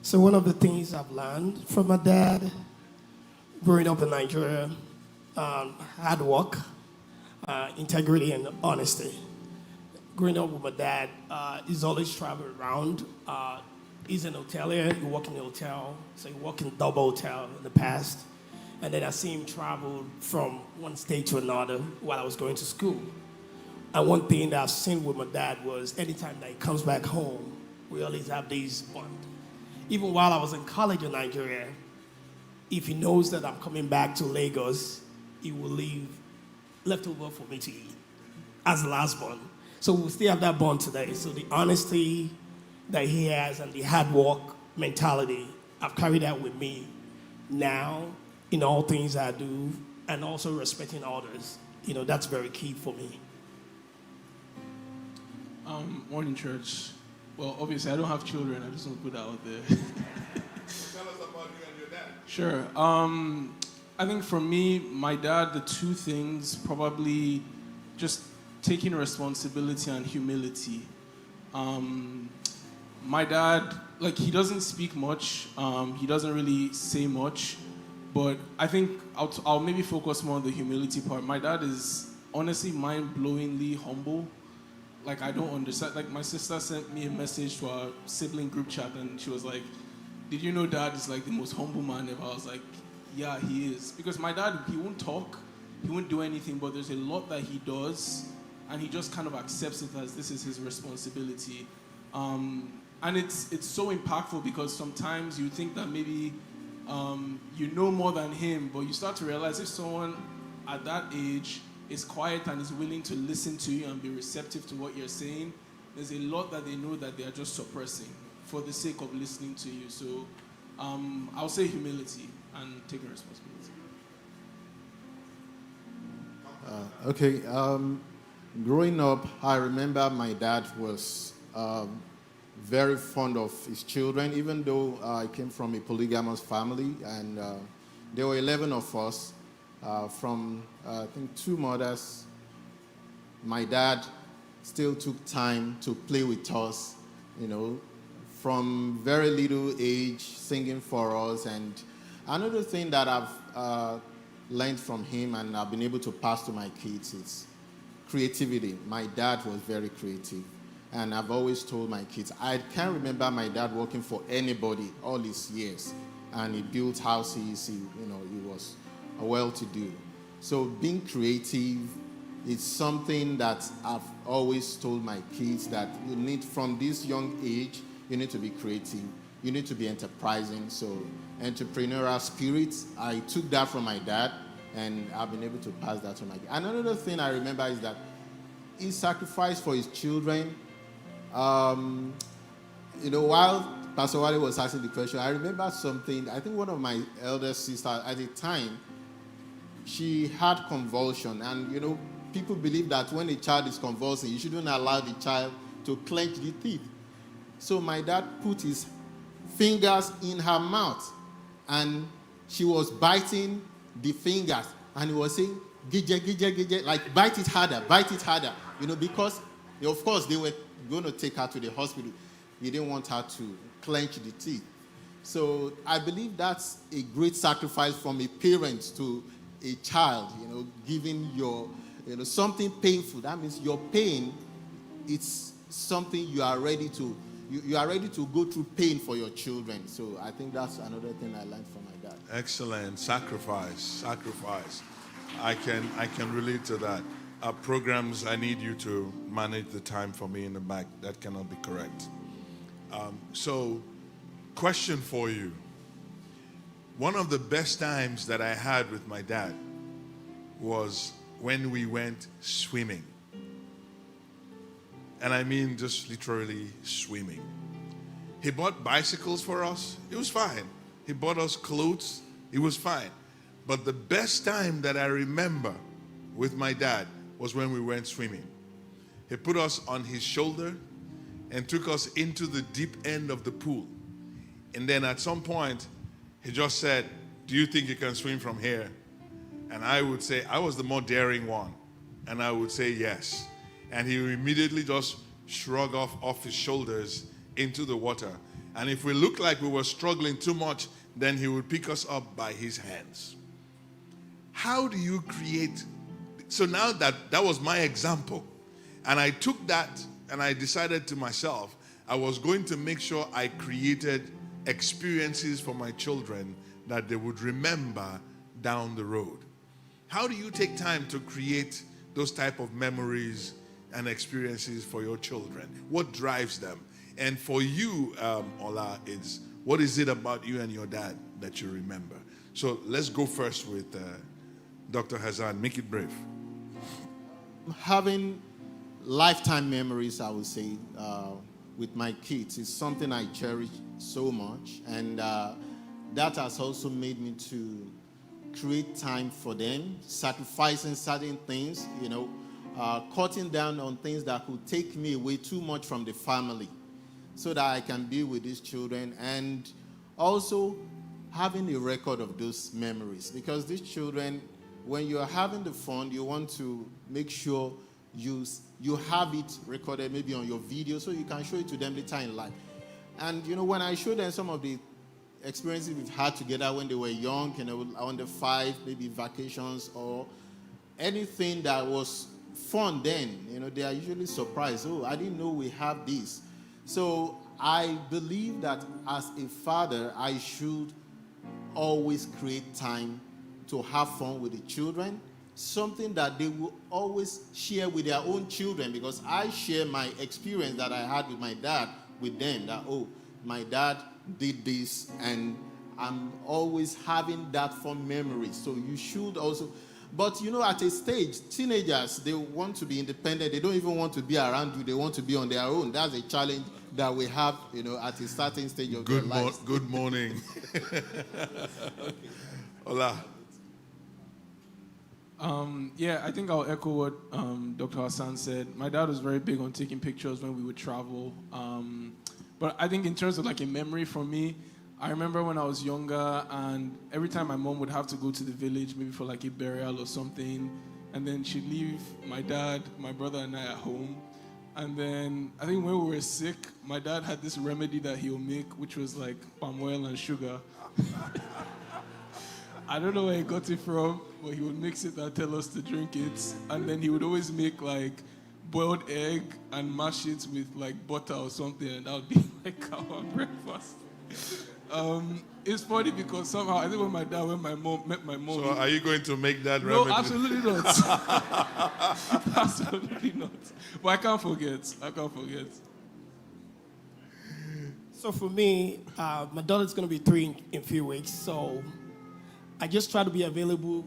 So one of the things I've learned from my dad, growing up in Nigeria, hard work, integrity, and honesty. Growing up with my dad, he's always traveled around. He's an hotelier. He worked in the hotel, so he worked in double hotel in the past. And then I see him travel from one state to another while I was going to school. And one thing that I've seen with my dad was anytime that he comes back home, we always have these bond. Even while I was in college in Nigeria, if he knows that I'm coming back to Lagos, he will leave leftover for me to eat as the last one. So we still have that bond today. So the honesty that he has and the hard work mentality, I've carried that with me now in all things I do, and also respecting others. That's very key for me. Morning, church. Well, obviously, I don't have children. I just want to put that out there. Tell us about you and your dad. Sure. I think for me, my dad, the two things, probably just taking responsibility and humility. My dad, he doesn't speak much. He doesn't really say much. But I think I'll maybe focus more on the humility part. My dad is honestly mind-blowingly humble. I don't understand. My sister sent me a message to our sibling group chat, and she was like, "Did you know Dad is the most humble man ever?" I was like, "Yeah, he is." Because my dad, he won't talk, he won't do anything, but there's a lot that he does, and he just kind of accepts it as this is his responsibility. And it's so impactful because sometimes you think that maybe you know more than him, but you start to realize if someone at that age is quiet and is willing to listen to you and be receptive to what you're saying, there's a lot that they know that they are just suppressing for the sake of listening to you. So I'll say humility and taking responsibility. Growing up, I remember my dad was very fond of his children, even though I came from a polygamous family, and there were 11 of us. From, I think, 2 mothers, my dad still took time to play with us, from very little age, singing for us. And another thing that I've learned from him and I've been able to pass to my kids is creativity. My dad was very creative. And I've always told my kids, I can't remember my dad working for anybody all his years. And he built houses, he was well-to-do. So being creative is something that I've always told my kids that you need, from this young age, you need to be creative. You need to be enterprising. So entrepreneurial spirit, I took that from my dad, and I've been able to pass that to my kids. Another thing I remember is that he sacrificed for his children. While Pastor Wale was asking the question, I remember something. I think one of my elder sisters at the time, she had convulsion, and people believe that when a child is convulsing, you shouldn't allow the child to clench the teeth. So my dad put his fingers in her mouth, and she was biting the fingers, and he was saying, "Gije, gije, gije," bite it harder, because of course they were going to take her to the hospital. He didn't want her to clench the teeth. So I believe that's a great sacrifice from a parent to a child, giving your, something painful. That means your pain, it's something you are ready to, you are ready to go through pain for your children. So I think that's another thing I learned from my dad. Excellent. Sacrifice. I can relate to that. Programs, I need you to manage the time for me in the back. That cannot be correct. So, question for you. One of the best times that I had with my dad was when we went swimming. And I mean just literally swimming. He bought bicycles for us. It was fine. He bought us clothes. It was fine. But the best time that I remember with my dad was when we went swimming. He put us on his shoulder and took us into the deep end of the pool. And then at some point, he just said, "Do you think you can swim from here?" And I would say, I was the more daring one. And I would say yes. And he immediately just shrugged off his shoulders into the water. And if we looked like we were struggling too much, then he would pick us up by his hands. How do you create? So now that was my example. And I took that and I decided to myself, I was going to make sure I created experiences for my children that they would remember down the road. How do you take time to create those type of memories and experiences for your children? What drives them? And for you, Ola, what is it about you and your dad that you remember? So let's go first with Dr. Hassan. Make it brief. Having lifetime memories, I would say, with my kids is something I cherish so much. And that has also made me to create time for them, sacrificing certain things, cutting down on things that could take me away too much from the family so that I can be with these children, and also having a record of those memories. Because these children, when you're having the fun, you want to make sure you have it recorded maybe on your video so you can show it to them later in life. And, when I show them some of the experiences we've had together when they were young, under 5, maybe vacations or anything that was fun then, they are usually surprised. Oh, I didn't know we have this. So I believe that as a father, I should always create time to have fun with the children, something that they will always share with their own children, because I share my experience that I had with my dad with them, that, oh, my dad did this, and I'm always having that fun memory. So you should also, but at a stage, teenagers, they want to be independent. They don't even want to be around you. They want to be on their own. That's a challenge that we have, at a certain stage of their lives. Good morning. Hola. Yeah, I think I'll echo what Dr. Hassan said. My dad was very big on taking pictures when we would travel. But I think in terms of like a memory for me, I remember when I was younger, and every time my mom would have to go to the village, maybe for like a burial or something, and then she'd leave my dad, my brother, and I at home. And then I think when we were sick, my dad had this remedy that he'll make, which was like palm oil and sugar. I don't know where he got it from, but he would mix it and tell us to drink it. And then he would always make like boiled egg and mash it with like butter or something, and that would be like our breakfast. It's funny because somehow I think when my mom met my mom. So are you going to make that No, remedy? absolutely not. Absolutely not. But I can't forget. So for me, my daughter's going to be 3 in a few weeks, so I just try to be available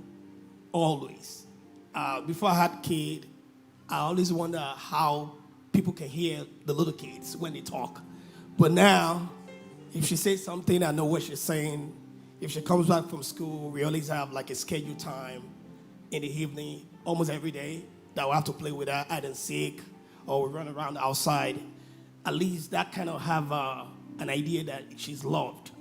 always. Before I had a kid, I always wonder how people can hear the little kids when they talk. But now, if she says something, I know what she's saying. If she comes back from school, we always have like a scheduled time in the evening, almost every day, that we have to play with her, hide and seek, or we run around outside. At least that kind of have an idea that she's loved.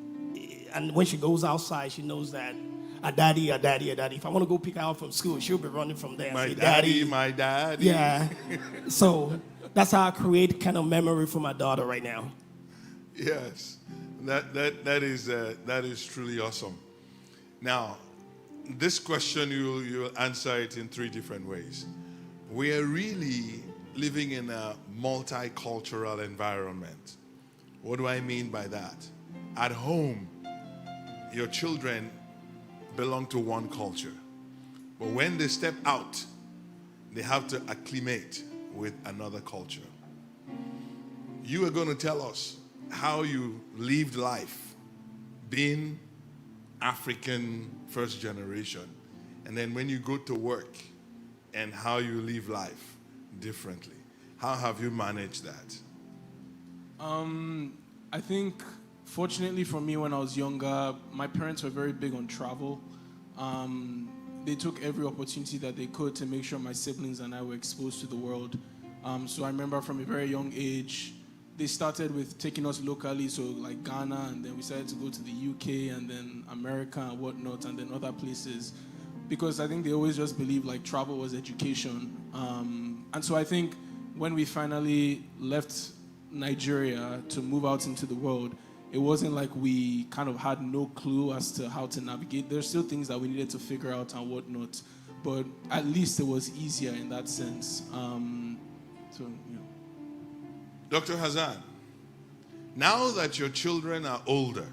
And when she goes outside, she knows that a daddy. If I want to go pick her up from school, she'll be running from there. My Say, daddy, my daddy. Yeah. So that's how I create kind of memory for my daughter right now. Yes, that is truly awesome. Now, this question you'll answer it in 3 different ways. We are really living in a multicultural environment. What do I mean by that? At home, your children belong to one culture, but when they step out, they have to acclimate with another culture. You are going to tell us how you lived life being African first generation, and then when you go to work, and how you live life differently. How have you managed that? I think, fortunately for me, when I was younger, my parents were very big on travel. They took every opportunity that they could to make sure my siblings and I were exposed to the world. So I remember from a very young age, they started with taking us locally, so like Ghana, and then we started to go to the UK, and then America and whatnot, and then other places. Because I think they always just believed like travel was education. And so I think when we finally left Nigeria to move out into the world, it wasn't like we kind of had no clue as to how to navigate. There's still things that we needed to figure out and whatnot, but at least it was easier in that sense. So, you know. Dr. Hazan, now that your children are older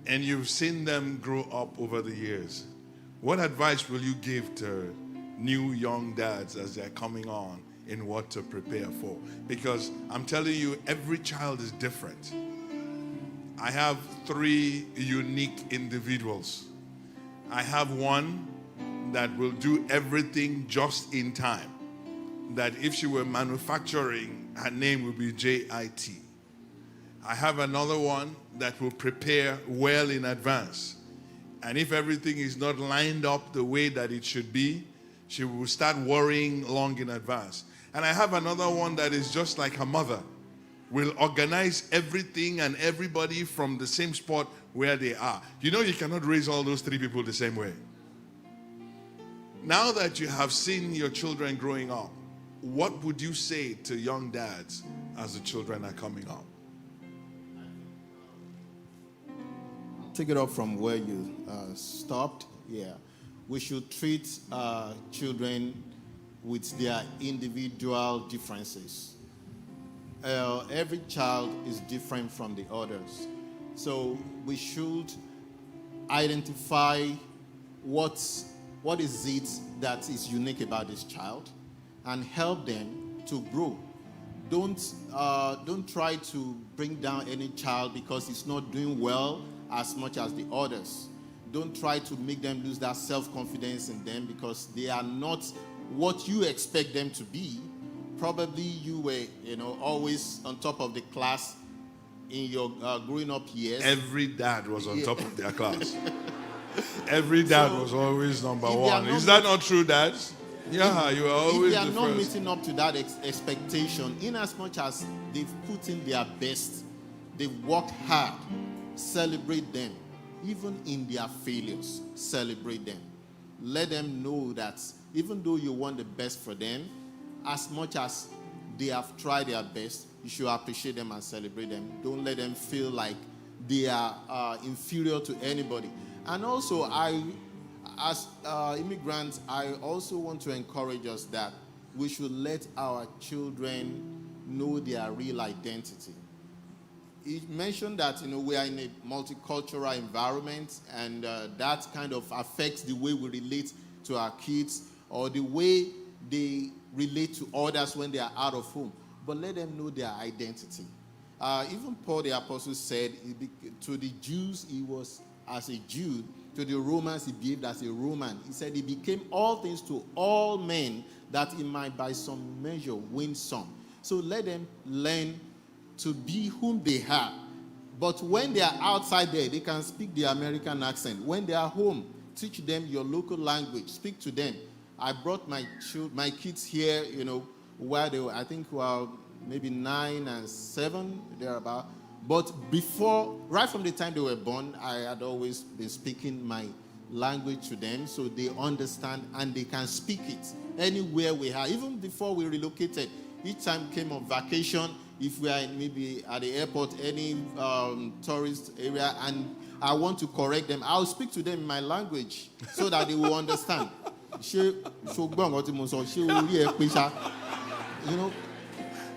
and you've seen them grow up over the years, what advice will you give to new young dads as they're coming on in what to prepare for? Because I'm telling you, every child is different. I have 3 unique individuals. I have one that will do everything just in time. That if she were manufacturing, her name would be JIT. I have another one that will prepare well in advance. And if everything is not lined up the way that it should be, she will start worrying long in advance. And I have another one that is just like her mother, will organize everything and everybody from the same spot where they are. You know, you cannot raise all those 3 people the same way. Now that you have seen your children growing up, what would you say to young dads as the children are coming up? Take it up from where you stopped. Yeah, we should treat children with their individual differences. Every child is different from the others, so we should identify what is it that is unique about this child and help them to grow. Don't try to bring down any child because it's not doing well as much as the others. Don't try to make them lose that self-confidence in them because they are not what you expect them to be. Probably you were, always on top of the class in your growing up years. Every dad was on top of their class. Every dad was always number one. Is that not true, dads? Yeah, you are always the first. If they are not meeting up to that expectation, in as much as they've put in their best, they've worked hard, celebrate them. Even in their failures, celebrate them. Let them know that even though you want the best for them, as much as they have tried their best, you should appreciate them and celebrate them. Don't let them feel like they are inferior to anybody. And also, as immigrants, I also want to encourage us that we should let our children know their real identity. He mentioned that we are in a multicultural environment, and that kind of affects the way we relate to our kids or the way they relate to others when they are out of home. But let them know their identity. Even Paul the Apostle said to the Jews he was as a Jew, to the Romans he behaved as a Roman. He said he became all things to all men that he might by some measure win some. So let them learn to be whom they are. But when they are outside there, they can speak the American accent. When they are home, teach them your local language. Speak to them. I brought my kids here, where they were, I think, were maybe 9 and 7, thereabout. But before, right from the time they were born, I had always been speaking my language to them so they understand and they can speak it anywhere we are. Even before we relocated, each time came on vacation, if we are maybe at the airport, any tourist area, and I want to correct them, I'll speak to them in my language so that they will understand.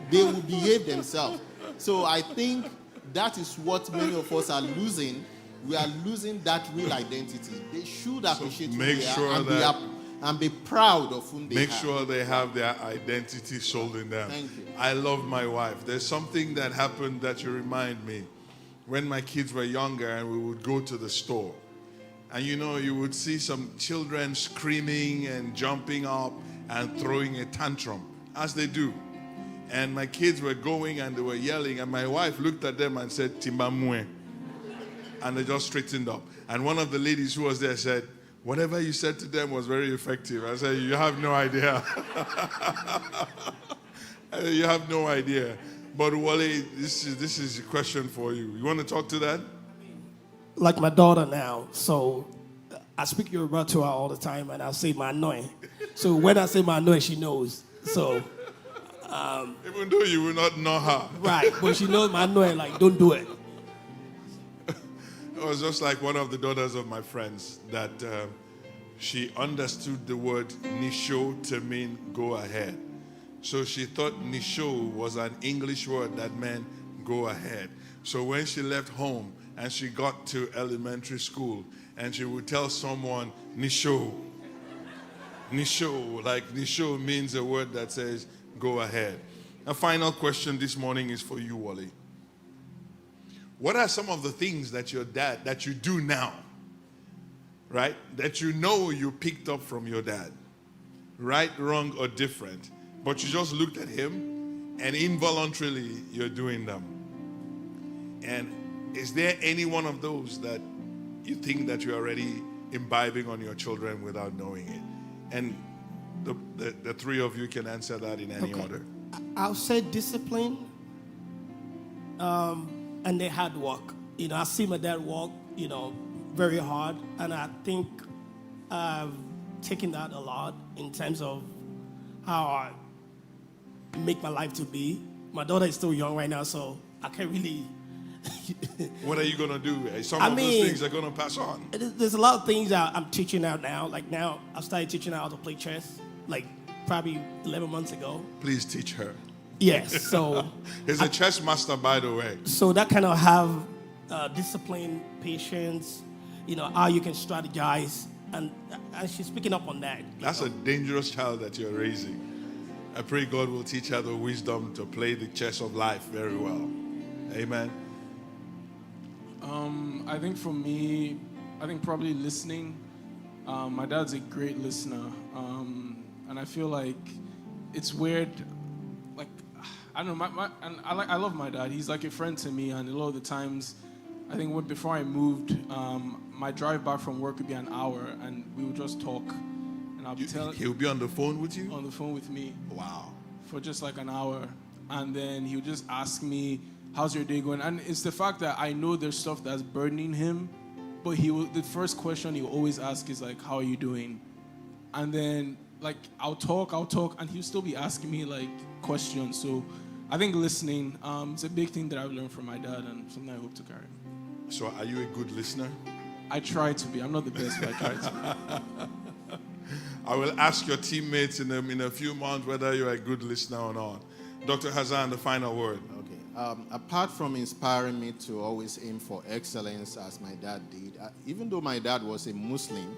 They will behave themselves. So I think that is what many of us are losing. We are losing that real identity. They should appreciate who they are and be proud of whom they are. Make sure they have their identity sold in them. Thank you. I love my wife. There's something that happened that you remind me. When my kids were younger and we would go to the store. And you would see some children screaming and jumping up and throwing a tantrum, as they do. And my kids were going and they were yelling, and my wife looked at them and said, Timbamwe. And they just straightened up. And one of the ladies who was there said, whatever you said to them was very effective. I said, you have no idea. You have no idea. But Wale, this is a question for you. You want to talk to that? Like my daughter now, so I speak Yoruba to her all the time, and I'll say my annoying. So when I say my annoying, she knows. So Even though you will not know her. Right, but she knows my no, like, don't do it. It was just like one of the daughters of my friends that she understood the word nisho to mean go ahead. So she thought nisho was an English word that meant go ahead. So when she left home and she got to elementary school and she would tell someone nisho, like nisho means a word that says go ahead. A final question this morning is for you, Wally. What are some of the things that your dad, that you do now, right, that you know you picked up from your dad? Right, wrong, or different, but you just looked at him and involuntarily you're doing them. And is there any one of those that you think that you're already imbibing on your children without knowing it? And the three of you can answer that in any order. I'll say discipline and the hard work. You know, I see my dad work, you know, very hard, and I think I've taken that a lot in terms of how I make my life to be. My daughter is still young right now, so I can't really. What are you going to do? Some I of mean, those things are going to pass on. There's a lot of things that I'm teaching out now. Like now, I've started teaching her how to play chess, like probably 11 months ago. Please teach her. Yes, so He's a chess master, by the way. so that kind of have discipline, patience, you know, how you can strategize, and she's picking up on that. That's a dangerous child that you're raising. I pray God will teach her the wisdom to play the chess of life very well. Amen. I think for me, I think probably listening. My dad's a great listener, and I feel like it's weird. Like I don't know, I love my dad. He's like a friend to me, and a lot of the times, I think before I moved, my drive back from work would be an hour, and we would just talk, and I'll be telling. He'll be on the phone with you? On the phone with me. Wow. For just like an hour, and then he would just ask me, how's your day going? And it's the fact that I know there's stuff that's burdening him, but the first question he will always ask is like, how are you doing? And then like I'll talk, and he'll still be asking me like questions. So I think listening, it's a big thing that I've learned from my dad, and something I hope to carry. So are you a good listener? I try to be. I'm not the best, but I try to be. I will ask your teammates in a few months whether you're a good listener or not. Dr. Hazan, the final word. Okay. Apart from inspiring me to always aim for excellence as my dad did, even though my dad was a Muslim,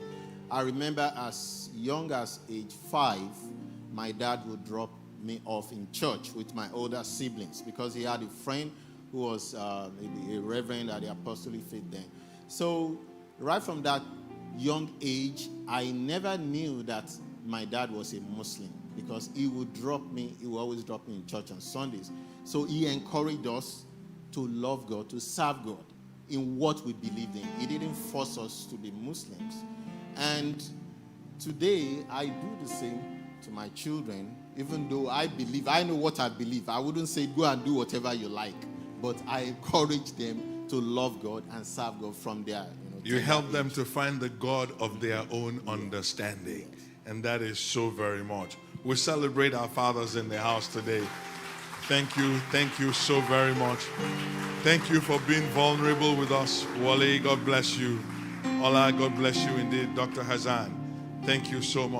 I remember as young as age 5, my dad would drop me off in church with my older siblings because he had a friend who was maybe a reverend at the apostolic faith then. So right from that young age, I never knew that my dad was a Muslim because he would always drop me in church on Sundays. So he encouraged us to love God, to serve God in what we believed in. He didn't force us to be Muslims. And today, I do the same to my children, even though I know what I believe. I wouldn't say go and do whatever you like, but I encourage them to love God and serve God from there. You help them to find the God of their own understanding. And that is so very much. We celebrate our fathers in the house today. Thank you so very much. Thank you for being vulnerable with us. Wale, God bless you. Ola, God bless you indeed. Dr. Hazan, thank you so much.